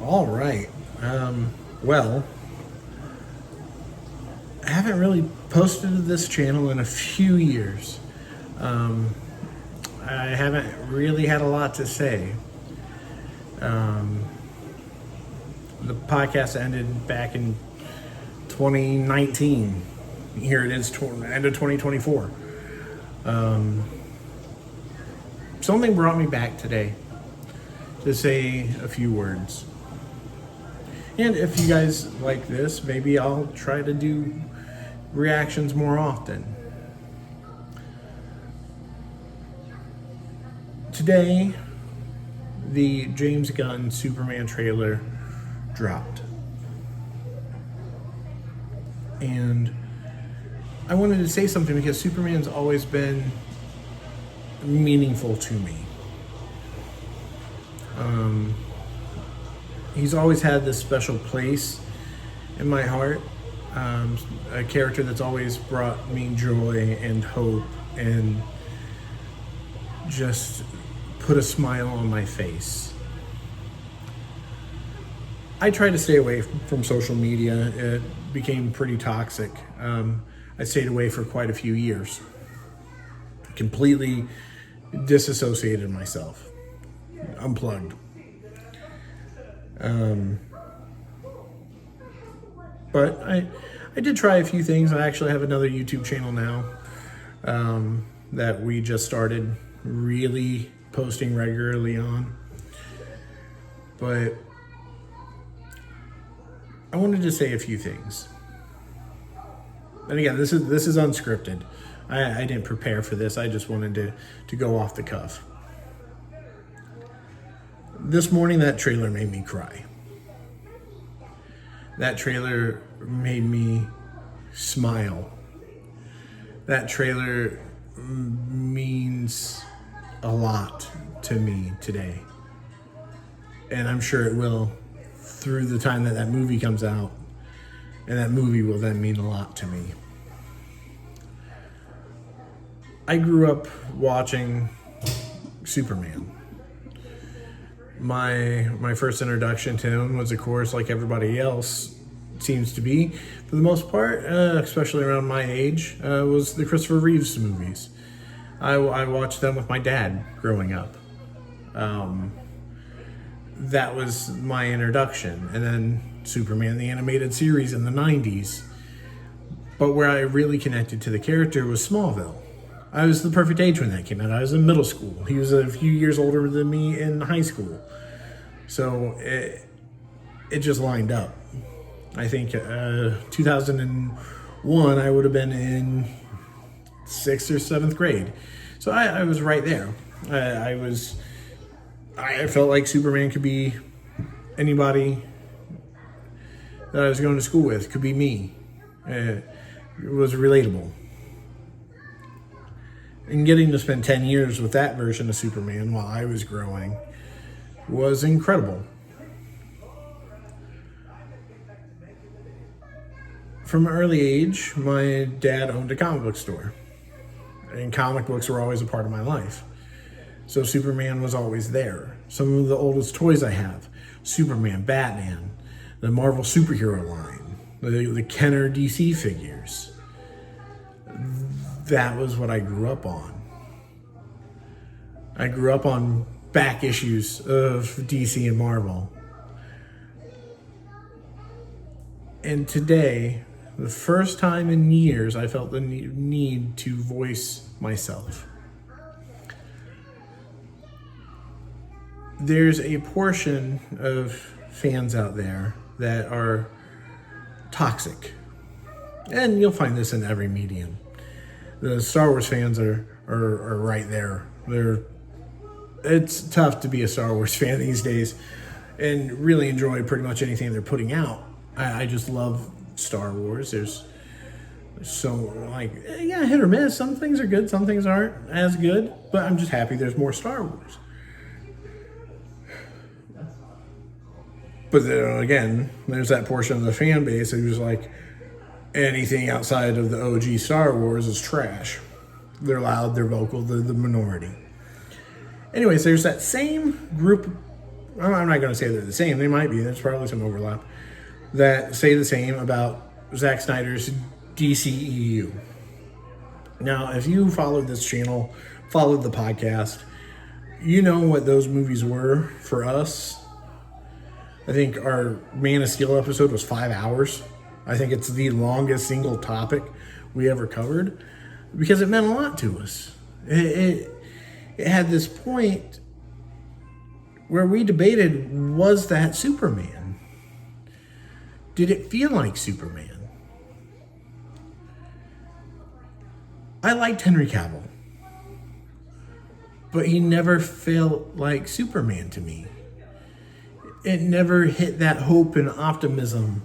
All right. Well, I haven't really posted to this channel in a few years. I haven't really had a lot to say. The podcast ended back in 2019. Here it is, end of 2024. Something brought me back today to say a few words. And if you guys like this, maybe I'll try to do reactions more often. Today, the James Gunn Superman trailer dropped. And I wanted to say something because Superman's always been meaningful to me. He's always had this special place in my heart. A character that's always brought me joy and hope and just put a smile on my face. I tried to stay away from social media. It became pretty toxic. I stayed away for quite a few years. Completely disassociated myself. Unplugged. But I did try a few things. I actually have another YouTube channel now that we just started really posting regularly on. But I wanted to say a few things. And again, this is unscripted. I didn't prepare for this. I just wanted to go off the cuff. This morning, that trailer made me cry. That trailer made me smile. That trailer means a lot to me today. And I'm sure it will through the time that movie comes out. And that movie will then mean a lot to me. I grew up watching Superman. My first introduction to him was, of course, like everybody else seems to be, for the most part, especially around my age, was the Christopher Reeves movies. I watched them with my dad growing up. That was my introduction. And then Superman, the animated series in the 90s. But where I really connected to the character was Smallville. I was the perfect age when that came out. I was in middle school. He was a few years older than me in high school. So it just lined up. I think 2001, I would have been in 6th or 7th grade. So I was right there. I felt like Superman could be anybody that I was going to school with. Could be me. It was relatable. And getting to spend 10 years with that version of Superman while I was growing was incredible. From an early age, my dad owned a comic book store. And comic books were always a part of my life. So Superman was always there. Some of the oldest toys I have: Superman, Batman, the Marvel superhero line, the Kenner DC figures. That was what I grew up on. I grew up on back issues of DC and Marvel. And today, the first time in years, I felt the need to voice myself. There's a portion of fans out there that are toxic. And you'll find this in every medium. The Star Wars fans are right there. It's tough to be a Star Wars fan these days and really enjoy pretty much anything they're putting out. I just love Star Wars. There's so, hit or miss. Some things are good, some things aren't as good, but I'm just happy there's more Star Wars. But then again, there's that portion of the fan base who's like, anything outside of the OG Star Wars is trash. They're loud, they're vocal, they're the minority. Anyways, there's that same group well, I'm not going to say they're the same. They might be. There's probably some overlap that say the same about Zack Snyder's DCEU. Now, if you followed this channel, followed the podcast, you know what those movies were for us. I think our Man of Steel episode was 5 hours. I think it's the longest single topic we ever covered because it meant a lot to us. It had this point where we debated, was that Superman? Did it feel like Superman? I liked Henry Cavill, but he never felt like Superman to me. It never hit that hope and optimism.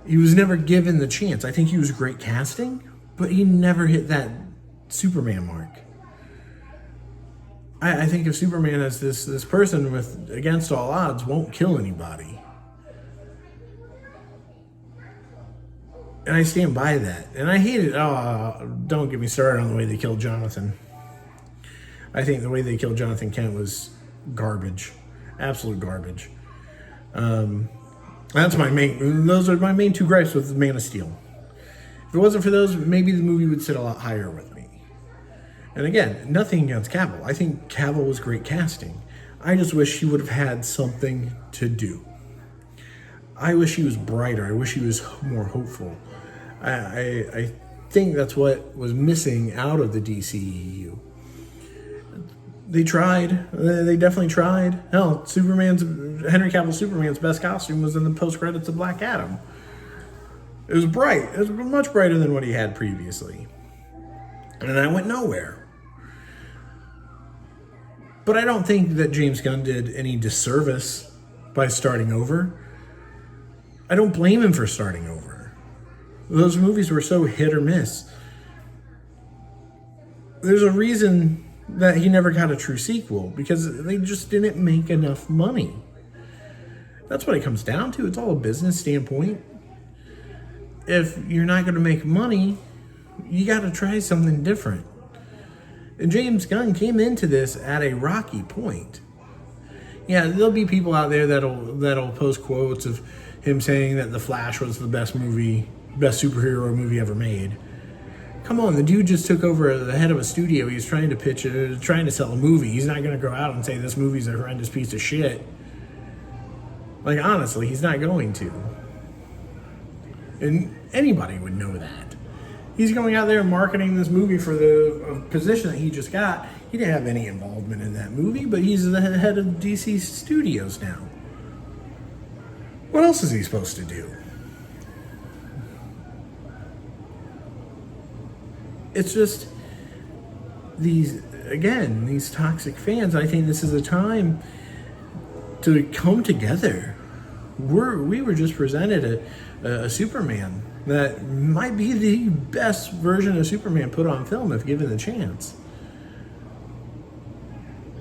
He was never given the chance. I think he was great casting, but he never hit that Superman mark. I think of Superman as this person with, against all odds, won't kill anybody. And I stand by that. And I hate it. Oh, don't get me started on the way they killed Jonathan. I think the way they killed Jonathan Kent was garbage. Absolute garbage. Those are my main two gripes with Man of Steel. If it wasn't for those, maybe the movie would sit a lot higher with me. And again, nothing against Cavill. I think Cavill was great casting. I just wish he would have had something to do. I wish he was brighter. I wish he was more hopeful. I think that's what was missing out of the DCEU. They tried. They definitely tried. Hell, Henry Cavill's Superman's best costume was in the post-credits of Black Adam. It was bright. It was much brighter than what he had previously. And I went nowhere. But I don't think that James Gunn did any disservice by starting over. I don't blame him for starting over. Those movies were so hit or miss. There's a reason that he never got a true sequel, because they just didn't make enough money. That's what it comes down to. It's all a business standpoint. If you're not going to make money, you got to try something different. And James Gunn came into this at a rocky point. Yeah, there'll be people out there that'll post quotes of him saying that The Flash was the best superhero movie ever made. Come on, the dude just took over the head of a studio. He's trying to sell a movie. He's not going to go out and say this movie's a horrendous piece of shit. Like, honestly, he's not going to. And anybody would know that. He's going out there marketing this movie for the position that he just got. He didn't have any involvement in that movie, but he's the head of DC Studios now. What else is he supposed to do? It's just these toxic fans. I think this is a time to come together. We were just presented a Superman that might be the best version of Superman put on film if given the chance.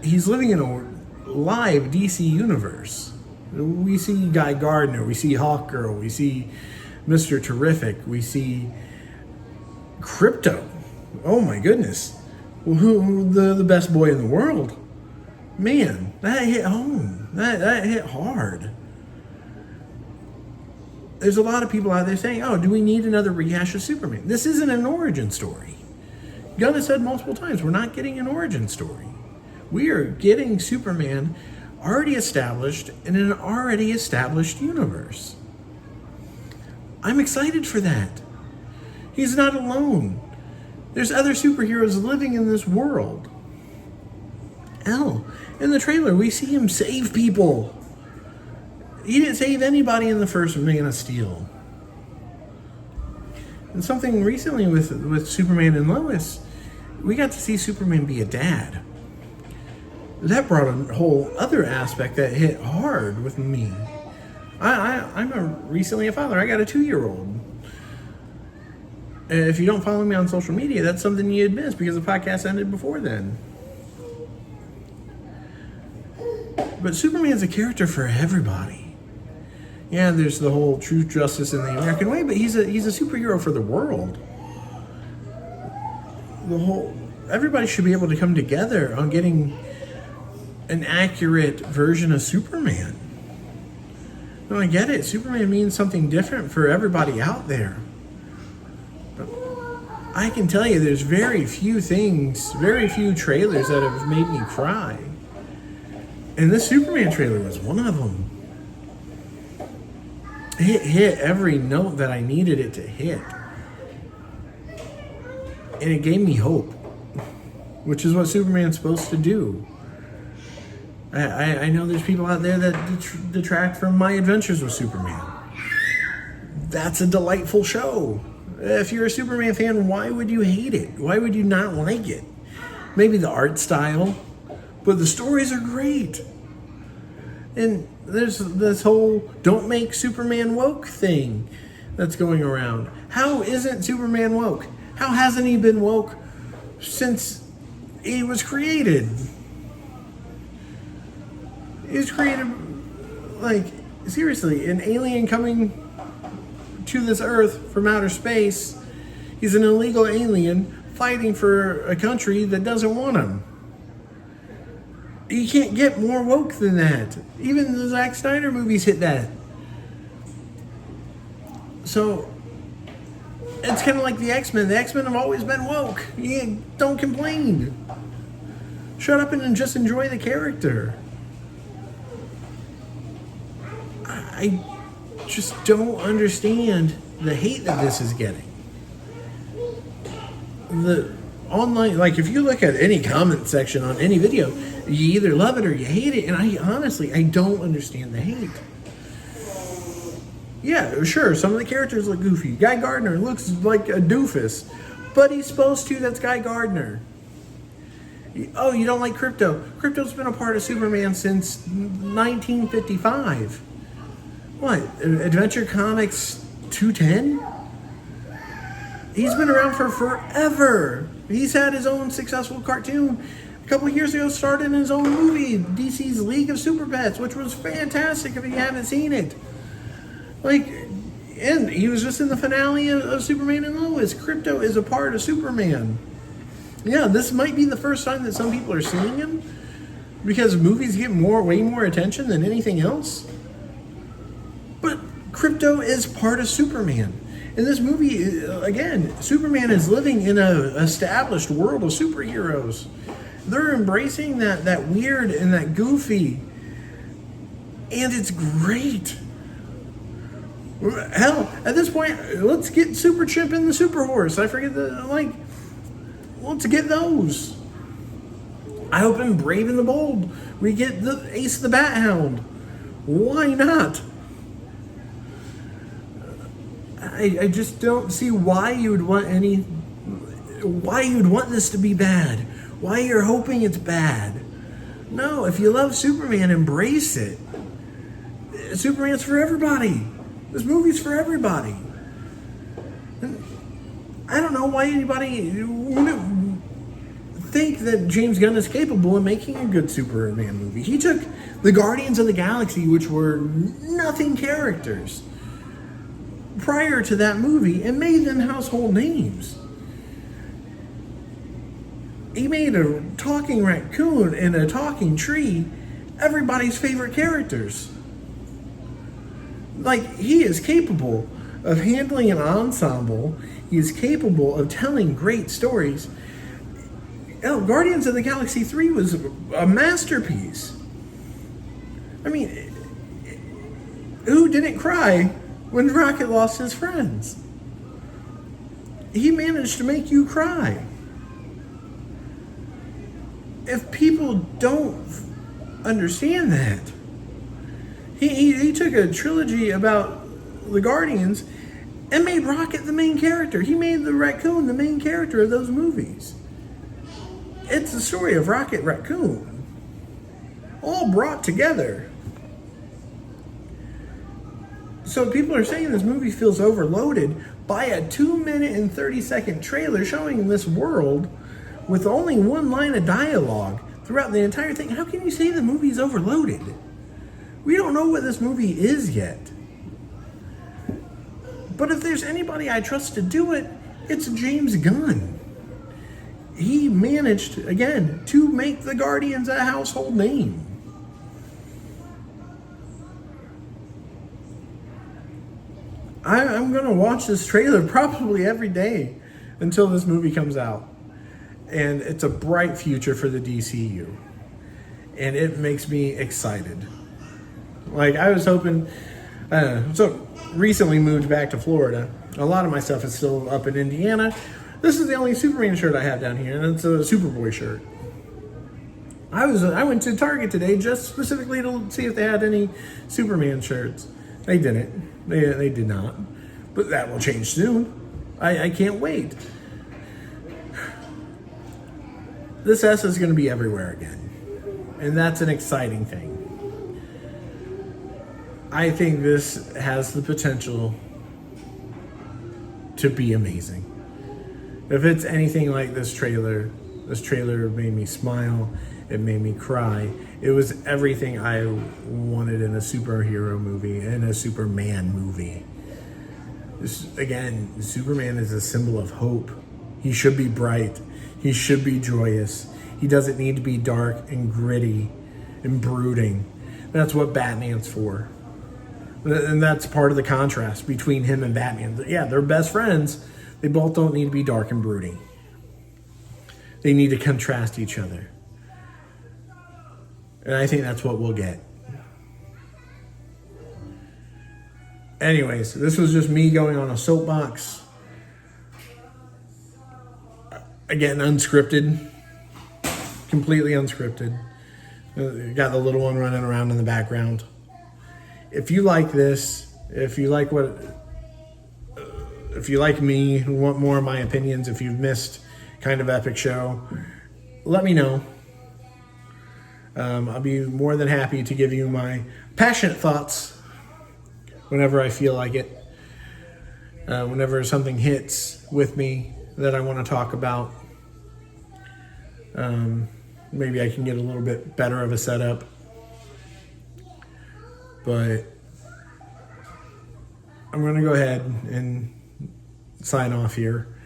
He's living in a live DC universe. We see Guy Gardner, we see Hawkgirl, we see Mr. Terrific, we see Crypto. Oh my goodness. Who the best boy in the world. Man, that hit home. That hit hard. There's a lot of people out there saying, oh, do we need another rehash of Superman? This isn't an origin story. Gunn has said multiple times, we're not getting an origin story. We are getting Superman already established in an already established universe. I'm excited for that. He's not alone. There's other superheroes living in this world. Hell, in the trailer, we see him save people. He didn't save anybody in the first Man of Steel. And something recently with Superman and Lois, we got to see Superman be a dad. That brought a whole other aspect that hit hard with me. I'm recently a father. I got a 2-year-old. If you don't follow me on social media, that's something you'd miss because the podcast ended before then. But Superman's a character for everybody. Yeah, there's the whole truth, justice, and the American way, but he's a superhero for the world. Everybody should be able to come together on getting an accurate version of Superman. No, I get it. Superman means something different for everybody out there. But I can tell you there's very few things, very few trailers that have made me cry. And this Superman trailer was one of them. It hit every note that I needed it to hit. And it gave me hope, which is what Superman's supposed to do. I know there's people out there that detract from my adventures with Superman. That's a delightful show. If you're a Superman fan, why would you hate it? Why would you not like it? Maybe the art style, but the stories are great. And there's this whole don't make Superman woke thing that's going around. How isn't Superman woke? How hasn't he been woke since he was created? He was created, like, seriously, an alien coming to this Earth from outer space. He's an illegal alien fighting for a country that doesn't want him. You can't get more woke than that. Even the Zack Snyder movies hit that. So, it's kind of like the X-Men. The X-Men have always been woke. You don't complain. Shut up and just enjoy the character. I just don't understand the hate that this is getting. The online, like if you look at any comment section on any video, you either love it or you hate it, and I don't understand the hate. Yeah, sure, some of the characters look goofy. Guy Gardner looks like a doofus, but he's supposed to. That's Guy Gardner. Oh, you don't like Krypto? Krypto's been a part of Superman since 1955. What, Adventure Comics 210? He's been around for forever. He's had his own successful cartoon. A couple of years ago, started his own movie, DC's League of Super Pets, which was fantastic if you haven't seen it. Like, and he was just in the finale of Superman and Lois. Krypto is a part of Superman. Yeah, this might be the first time that some people are seeing him because movies get way more attention than anything else. But Krypto is part of Superman. In this movie, again, Superman is living in an established world of superheroes. They're embracing that weird and that goofy. And it's great. Hell, at this point, let's get Super Chimp and the Super Horse. I forget let's get those. I hope in Brave and the Bold we get the Ace the Bat Hound. Why not? I just don't see why you would want this to be bad. Why you're hoping it's bad. No, if you love Superman, embrace it. Superman's for everybody. This movie's for everybody. I don't know why anybody wouldn't think that James Gunn is capable of making a good Superman movie. He took the Guardians of the Galaxy, which were nothing characters, prior to that movie, and made them household names. He made a talking raccoon and a talking tree everybody's favorite characters. Like, he is capable of handling an ensemble. He is capable of telling great stories. Guardians of the Galaxy 3 was a masterpiece. I mean, who didn't cry when Rocket lost his friends? He managed to make you cry. If people don't understand that, he took a trilogy about the Guardians and made Rocket the main character. He made the raccoon the main character of those movies. It's the story of Rocket Raccoon, all brought together. So people are saying this movie feels overloaded by a 2-minute and 30-second trailer showing this world with only one line of dialogue throughout the entire thing. How can you say the movie's overloaded? We don't know what this movie is yet. But if there's anybody I trust to do it, it's James Gunn. he managed, again, to make the Guardians a household name. I'm going to watch this trailer probably every day until this movie comes out. And it's a bright future for the DCU. And it makes me excited. Like, I was hoping... so, recently moved back to Florida. A lot of my stuff is still up in Indiana. This is the only Superman shirt I have down here, and it's a Superboy shirt. I went to Target today just specifically to see if they had any Superman shirts. They didn't. They did not. But that will change soon. I can't wait. This S is going to be everywhere again. And that's an exciting thing. I think this has the potential to be amazing. If it's anything like this trailer made me smile. It made me cry. It was everything I wanted in a superhero movie, in a Superman movie. Again, Superman is a symbol of hope. He should be bright. He should be joyous. He doesn't need to be dark and gritty and brooding. That's what Batman's for. And that's part of the contrast between him and Batman. Yeah, they're best friends. They both don't need to be dark and brooding. They need to contrast each other. And I think that's what we'll get. Anyways, this was just me going on a soapbox. Again, unscripted. Completely unscripted. Got the little one running around in the background. If you like this, if you like me, who want more of my opinions, if you've missed Kind of Epic Show, let me know. I'll be more than happy to give you my passionate thoughts whenever I feel like it. Whenever something hits with me that I want to talk about. Maybe I can get a little bit better of a setup. But I'm going to go ahead and sign off here.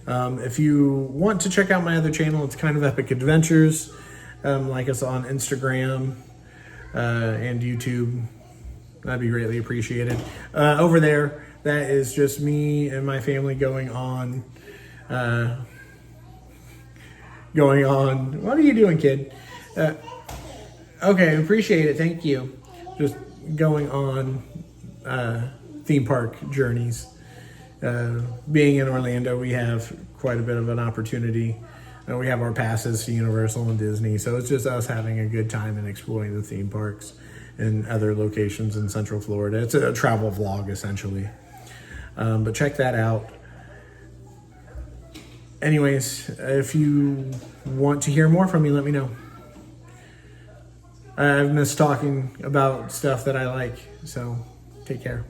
If you want to check out my other channel, it's Kind of Epic Adventures. Like us on Instagram and YouTube. That'd be greatly appreciated. Over there, that is just me and my family going on. What are you doing, kid? Okay, appreciate it. Thank you. Just going on theme park journeys. Being in Orlando, we have quite a bit of an opportunity. We have our passes to Universal and Disney, so it's just us having a good time and exploring the theme parks and other locations in Central Florida. It's a travel vlog, essentially. But check that out. Anyways, if you want to hear more from me, let me know. I've missed talking about stuff that I like, so take care.